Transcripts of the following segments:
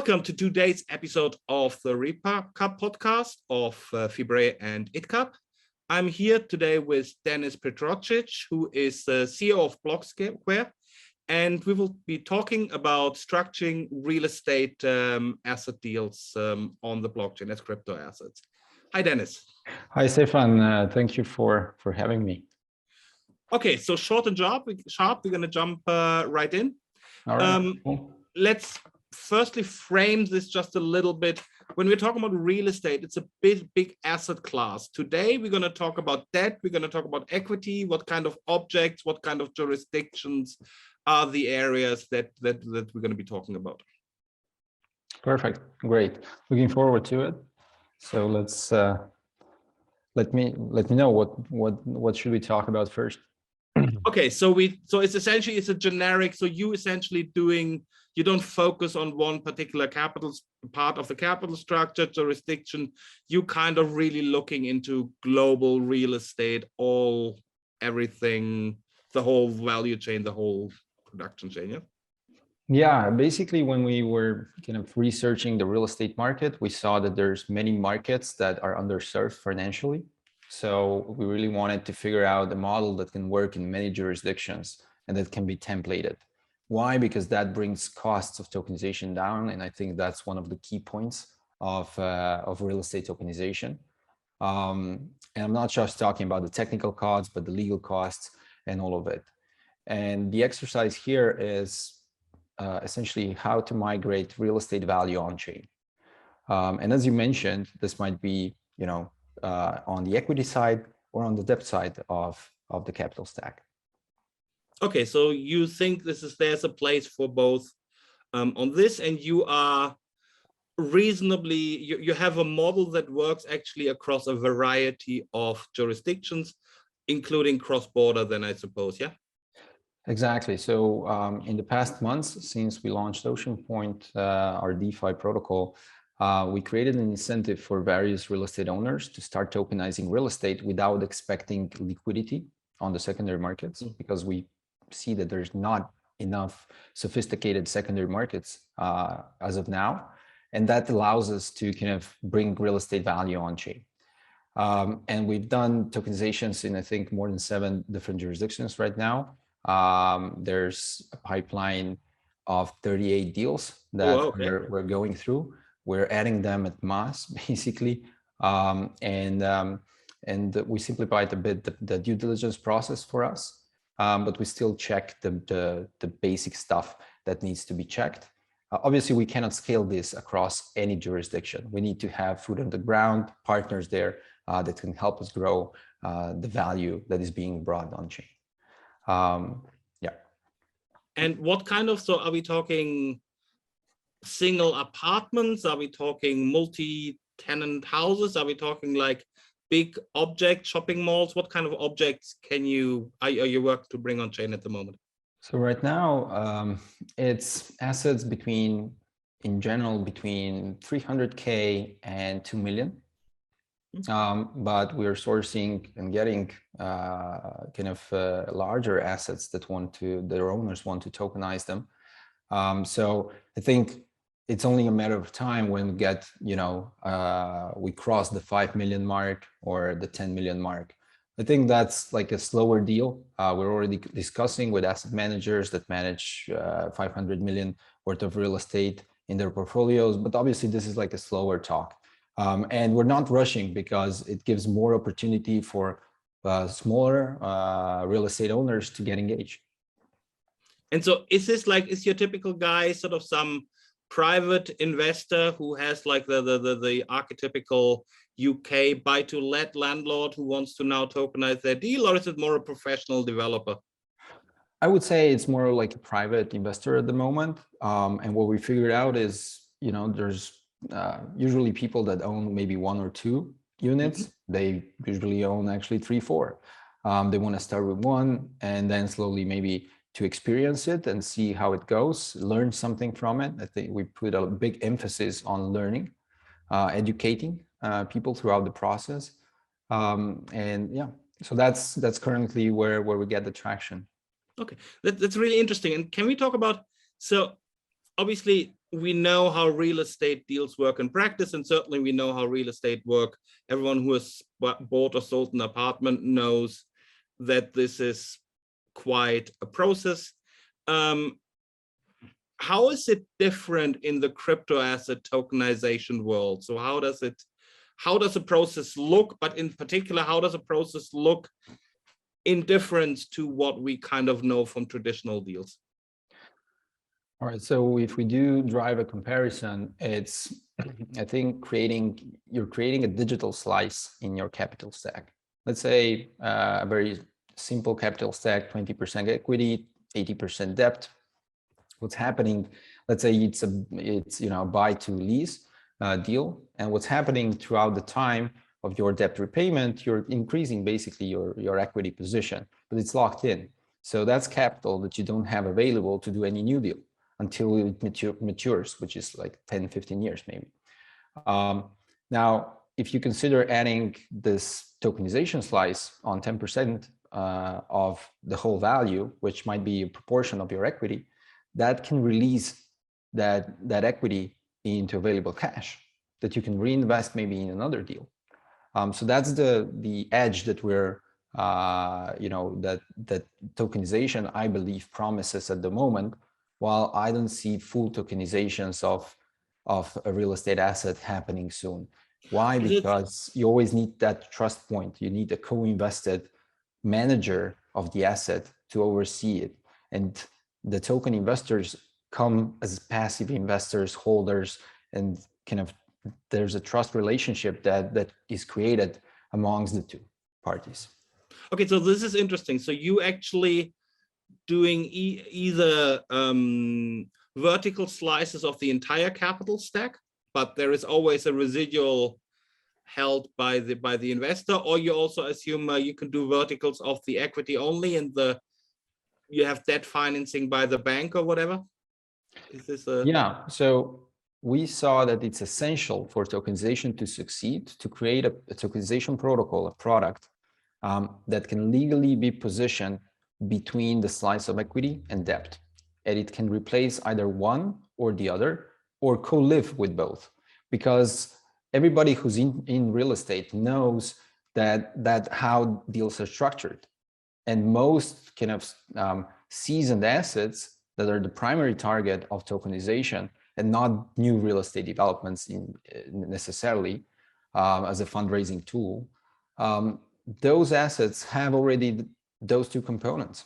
Welcome to today's episode of the R.E.C.A.P podcast of Fibre and R.E.C.A.P. I'm here today with Denis Petrovcic, who is the CEO of Blocksquare, and we will be talking about structuring real estate asset deals on the blockchain as crypto assets. Hi, Denis. Hi, Stefan. Thank you for having me. Okay, so short and sharp, we're going to jump right in. All right. Cool. Let's firstly frame this just a little bit. When we're talking about real estate, it's a big asset class. Today, we're going to talk about debt. We're going to talk about equity, what kind of objects, what kind of jurisdictions are the areas that we're going to be talking about. Perfect. Great. Looking forward to it. So let's let me know what should we talk about first. Okay, so it's essentially a generic. So you don't focus on one particular part of the capital structure jurisdiction. You kind of really looking into global real estate, everything, the whole value chain, the whole production chain. Yeah. Yeah, basically, when we were kind of researching the real estate market, we saw that there's many markets that are underserved financially. So we really wanted to figure out a model that can work in many jurisdictions and that can be templated. Why? Because that brings costs of tokenization down, and I think that's one of the key points of real estate tokenization. And I'm not just talking about the technical costs, but the legal costs and all of it. And the exercise here is essentially how to migrate real estate value on chain. And as you mentioned, this might be, on the equity side or on the debt side of the capital stack. Okay, so you think there's a place for both on this, and you are reasonably, you have a model that works actually across a variety of jurisdictions, including cross-border then, I suppose, yeah? Exactly. So in the past months, since we launched Ocean Point, our DeFi protocol, we created an incentive for various real estate owners to start tokenizing real estate without expecting liquidity on the secondary markets, because we see that there's not enough sophisticated secondary markets as of now. And that allows us to kind of bring real estate value on chain. And we've done tokenizations in, I think, more than 7 different jurisdictions right now. There's a pipeline of 38 deals that we're going through. We're adding them at mass, basically. And we simplified a bit the due diligence process for us. But we still check the basic stuff that needs to be checked. Obviously, we cannot scale this across any jurisdiction. We need to have foot on the ground, partners there that can help us grow the value that is being brought on chain. Yeah. And what kind of, so are we talking single apartments? Are we talking multi-tenant houses? Are we talking like big object shopping malls? What kind of objects are you work to bring on chain at the moment? So right now, it's assets in general between 300K and 2 million. But we're sourcing and getting larger assets that their owners want to tokenize them. So I think it's only a matter of time when we get, we cross the 5 million mark or the 10 million mark. I think that's like a slower deal. We're already discussing with asset managers that manage 500 million worth of real estate in their portfolios. But obviously, this is like a slower talk. And we're not rushing because it gives more opportunity for smaller real estate owners to get engaged. And so is your typical guy sort of some private investor who has like the archetypical UK buy-to-let landlord who wants to now tokenize their deal, or is it more a professional developer? I would say it's more like a private investor at the moment. And what we figured out is, there's usually people that own maybe 1 or 2 units. They usually own actually 3, 4. They want to start with 1 and then slowly maybe to experience it and see how it goes, learn something from it. I think we put a big emphasis on learning, educating people throughout the process. And yeah, so that's currently where we get the traction. Okay, that's really interesting. And can we talk about, so obviously we know how real estate deals work in practice, and certainly we know how real estate work. Everyone who has bought or sold an apartment knows that this is quite a process. How is it different in the crypto asset tokenization world? So how does the process look, but in particular, how does a process look in difference to what we kind of know from traditional deals? All right, so if we do drive a comparison, it's, I think, you're creating a digital slice in your capital stack. Let's say a very simple capital stack, 20% equity, 80% debt. What's happening, let's say it's a buy to lease deal, and what's happening throughout the time of your debt repayment, you're increasing basically your equity position, but it's locked in. So that's capital that you don't have available to do any new deal until it matures, which is like 10, 15 years maybe. Now, if you consider adding this tokenization slice on 10% of the whole value, which might be a proportion of your equity, that can release that equity into available cash that you can reinvest maybe in another deal. So that's the edge that we're, that tokenization, I believe, promises at the moment, while I don't see full tokenizations of a real estate asset happening soon. Why? Because you always need that trust point. You need a co-invested manager of the asset to oversee it. And the token investors come as passive investors, holders, and kind of there's a trust relationship that is created amongst the two parties. Okay, so this is interesting. So you actually doing either vertical slices of the entire capital stack, but there is always a residual held by the investor, or you also assume you can do verticals of the equity only, and you have debt financing by the bank or whatever? Is this a... Yeah, so we saw that it's essential for tokenization to succeed, to create a tokenization protocol, a product that can legally be positioned between the slice of equity and debt. And it can replace either one or the other, or co-live with both. Because everybody who's in real estate knows that how deals are structured. And most kind of seasoned assets that are the primary target of tokenization and not new real estate developments necessarily as a fundraising tool, those assets have already those two components.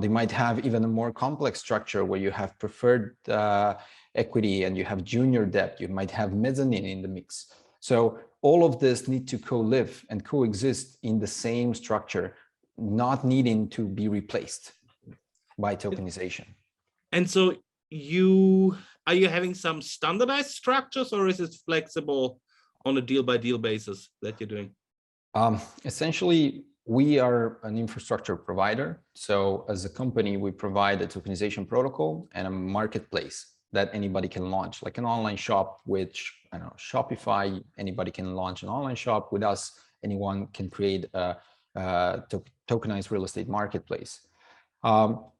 They might have even a more complex structure where you have preferred equity and you have junior debt, you might have mezzanine in the mix. So all of this need to co-live and coexist in the same structure, not needing to be replaced by tokenization. And so are you having some standardized structures, or is it flexible on a deal by deal basis that you're doing? Essentially, we are an infrastructure provider. So as a company, we provide a tokenization protocol and a marketplace that anybody can launch, like an online shop, which, I don't know, Shopify, anybody can launch an online shop. With us, anyone can create a tokenized real estate marketplace. So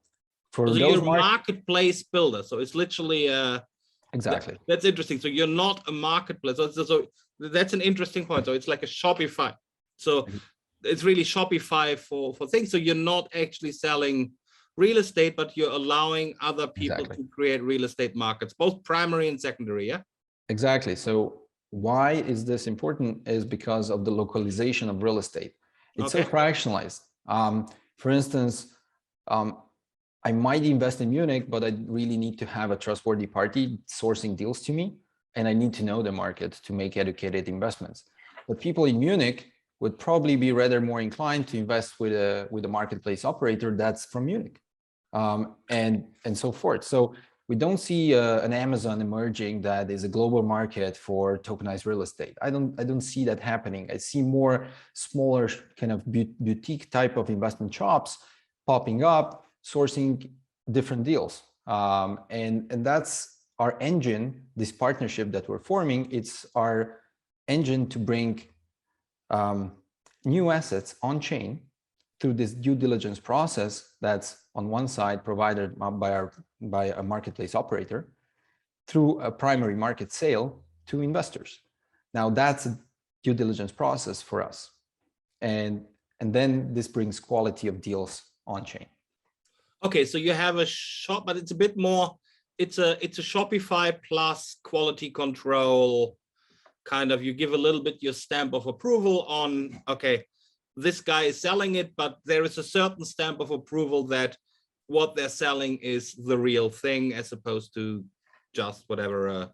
you're a marketplace builder. So it's literally exactly. That's interesting. So you're not a marketplace. So that's an interesting point. So it's like a Shopify. So it's really Shopify for things. So you're not actually selling real estate, but you're allowing other people to create real estate markets, both primary and secondary. Yeah. Exactly. So why is this important? Is because of the localization of real estate. It's so fractionalized. For instance, I might invest in Munich, but I really need to have a trustworthy party sourcing deals to me, and I need to know the market to make educated investments. But people in Munich would probably be rather more inclined to invest with a marketplace operator that's from Munich, and so forth. So we don't see an Amazon emerging that is a global market for tokenized real estate. I don't see that happening. I see more smaller kind of boutique type of investment shops popping up, sourcing different deals. And that's our engine, this partnership that we're forming. It's our engine to bring new assets on chain through this due diligence process that's on one side provided by a marketplace operator, through a primary market sale to investors. Now that's a due diligence process for us. And then this brings quality of deals on chain. Okay, so you have a shop, but it's a bit more, it's a Shopify plus quality control kind of, you give a little bit your stamp of approval on, okay, this guy is selling it, but there is a certain stamp of approval that what they're selling is the real thing, as opposed to just whatever,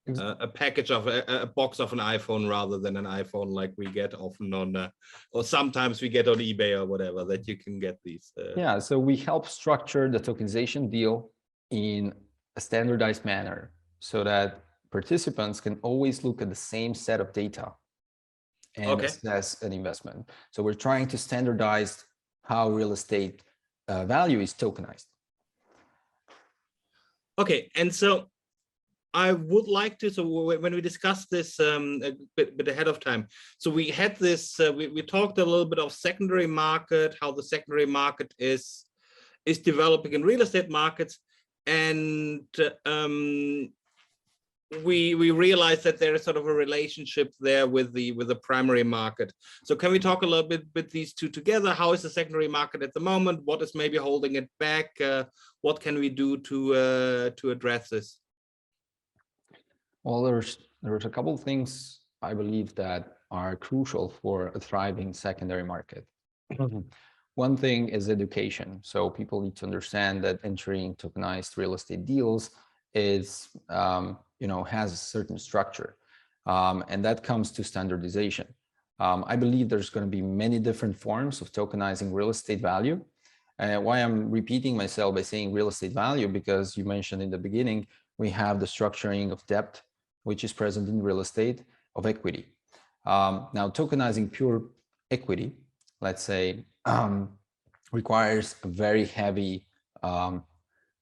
a package of a box of an iPhone rather than an iPhone like we get often on, or sometimes we get on eBay or whatever, that you can get these. Yeah, so we help structure the tokenization deal in a standardized manner so that participants can always look at the same set of data and assess an investment. So we're trying to standardize how real estate value is tokenized. Okay, and so I would like to, so when we discussed this a bit ahead of time, so we had this, we talked a little bit of secondary market, how the secondary market is developing in real estate markets, and we realized that there is sort of a relationship there with the primary market. So can we talk a little bit with these two together? How is the secondary market at the moment? What is maybe holding it back? What can we do to address this? Well, there's a couple of things I believe that are crucial for a thriving secondary market. One thing is education. So people need to understand that entering tokenized real estate deals is, has a certain structure, and that comes to standardization. I believe there's going to be many different forms of tokenizing real estate value. Why I'm repeating myself by saying real estate value, because you mentioned in the beginning, we have the structuring of debt, which is present in real estate, of equity. Now, tokenizing pure equity, let's say, requires a very heavy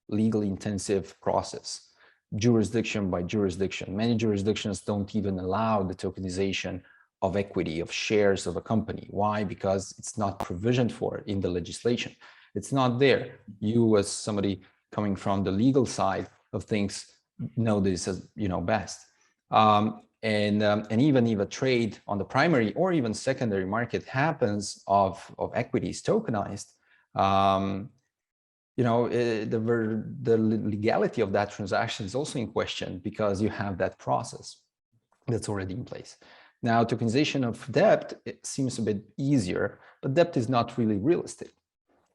legally intensive process, jurisdiction by jurisdiction. Many jurisdictions don't even allow the tokenization of equity, of shares of a company. Why? Because it's not provisioned for in the legislation. It's not there. You, as somebody coming from the legal side of things, know this as best. And even if a trade on the primary or even secondary market happens of equities tokenized, the legality of that transaction is also in question, because you have that process that's already in place. Now, tokenization of debt, it seems a bit easier, but debt is not really real estate.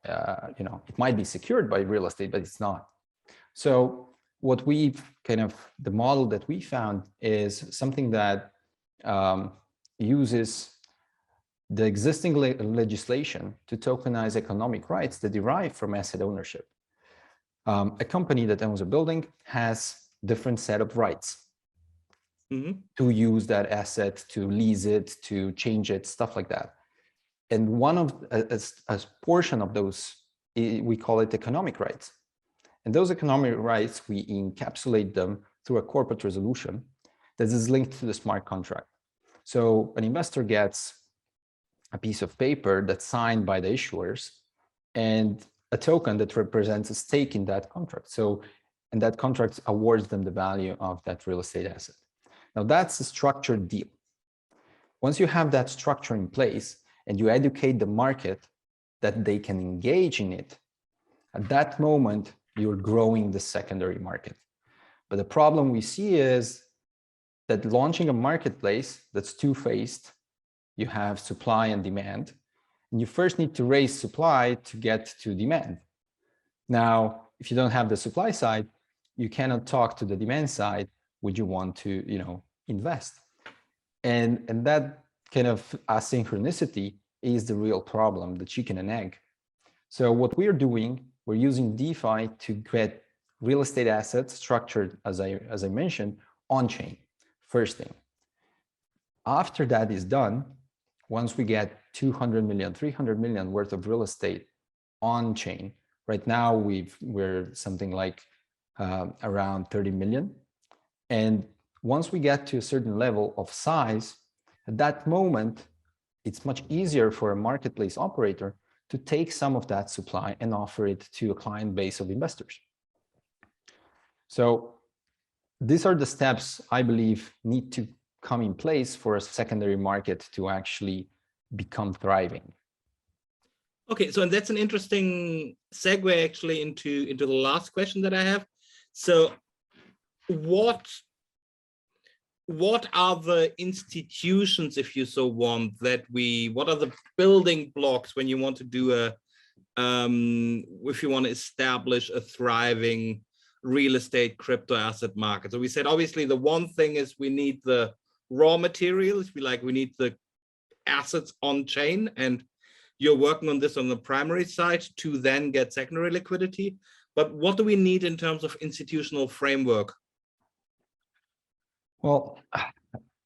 It might be secured by real estate, but it's not. So what we've the model that we found is something that uses the existing legislation to tokenize economic rights that derive from asset ownership. A company that owns a building has different set of rights to use that asset, to lease it, to change it, stuff like that. And one of a portion of those, we call it economic rights. And those economic rights, we encapsulate them through a corporate resolution that is linked to the smart contract. So an investor gets a piece of paper that's signed by the issuers and a token that represents a stake in that contract. And that contract awards them the value of that real estate asset. Now that's a structured deal. Once you have that structure in place and you educate the market that they can engage in it, at that moment, you're growing the secondary market. But the problem we see is that launching a marketplace that's two-faced, you have supply and demand, and you first need to raise supply to get to demand. Now, if you don't have the supply side, you cannot talk to the demand side, would you want to, invest? And that kind of asynchronicity is the real problem, the chicken and egg. So what we're doing, we're using DeFi to get real estate assets structured, as I mentioned, on-chain, first thing. After that is done, once we get 200 million, 300 million worth of real estate on-chain, right now we're something like around 30 million. And once we get to a certain level of size, at that moment, it's much easier for a marketplace operator to take some of that supply and offer it to a client base of investors. So these are the steps I believe need to come in place for a secondary market to actually become thriving. Okay, so and that's an interesting segue actually into the last question that I have. So what are the institutions, if you so want, what are the building blocks when you want to do if you want to establish a thriving real estate crypto asset market? So we said, obviously, the one thing is we need the raw materials, we need the assets on chain, and you're working on this on the primary side to then get secondary liquidity. But what do we need in terms of institutional framework? Well,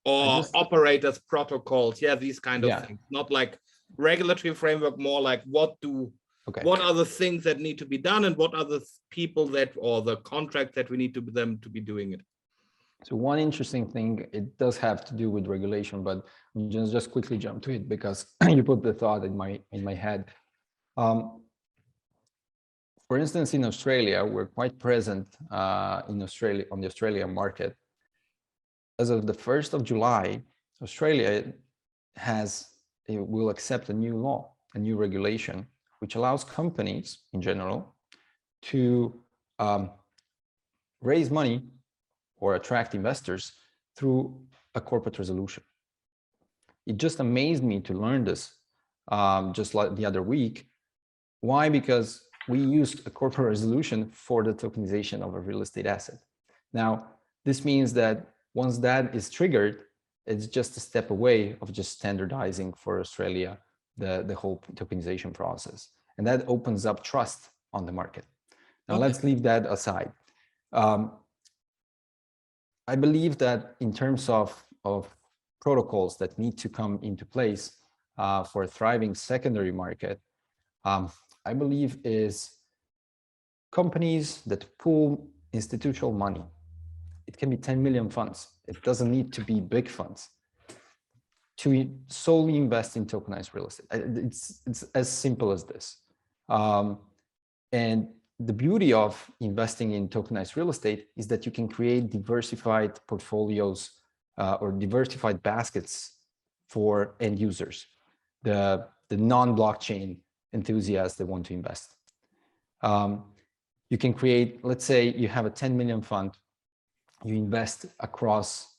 or operators protocols, yeah, these kind of things, not like regulatory framework, more like what are the things that need to be done, and what are the people or the contract that we need them to be doing it. So one interesting thing, it does have to do with regulation, but we just quickly jump to it because you put the thought in my head. For instance, in Australia, we're quite present on the Australian market. As of the 1st of July, Australia will accept a new law, a new regulation, which allows companies in general to raise money or attract investors through a corporate resolution. It just amazed me to learn this just like the other week. Why? Because we used a corporate resolution for the tokenization of a real estate asset. Now, this means that once that is triggered, it's just a step away of just standardizing for Australia the whole tokenization process. And that opens up trust on the market. Now, let's leave that aside. I believe that in terms of protocols that need to come into place for a thriving secondary market, I believe is companies that pool institutional money. It can be 10 million funds. It doesn't need to be big funds to solely invest in tokenized real estate. It's as simple as this. And the beauty of investing in tokenized real estate is that you can create diversified portfolios or diversified baskets for end users, the non-blockchain enthusiasts that want to invest. You can create, let's say you have a 10 million fund, you invest across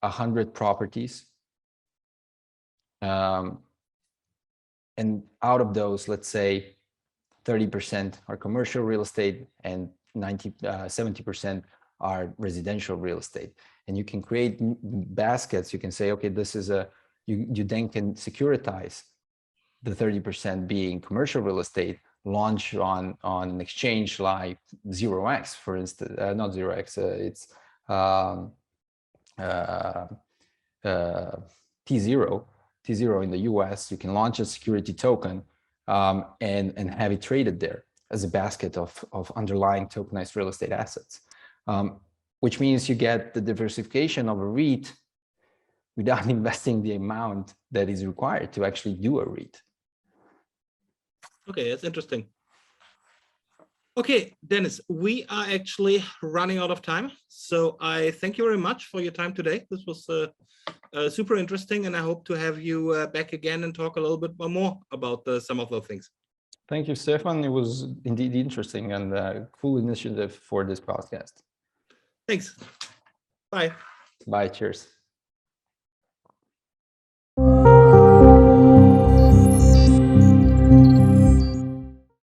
100 properties. And out of those, let's say 30% are commercial real estate and 70% are residential real estate. And you can create baskets. You can say, okay, this is you then can securitize the 30% being commercial real estate, launch on an exchange like 0x, for instance, not 0x, it's T0 in the US. You can launch a security token and have it traded there as a basket of underlying tokenized real estate assets, which means you get the diversification of a REIT without investing the amount that is required to actually do a REIT. Okay, that's interesting. Okay, Dennis, we are actually running out of time. So I thank you very much for your time today. This was super interesting, and I hope to have you back again and talk a little bit more about some of those things. Thank you, Stefan. It was indeed interesting and a cool initiative for this podcast. Thanks. Bye. Bye. Cheers.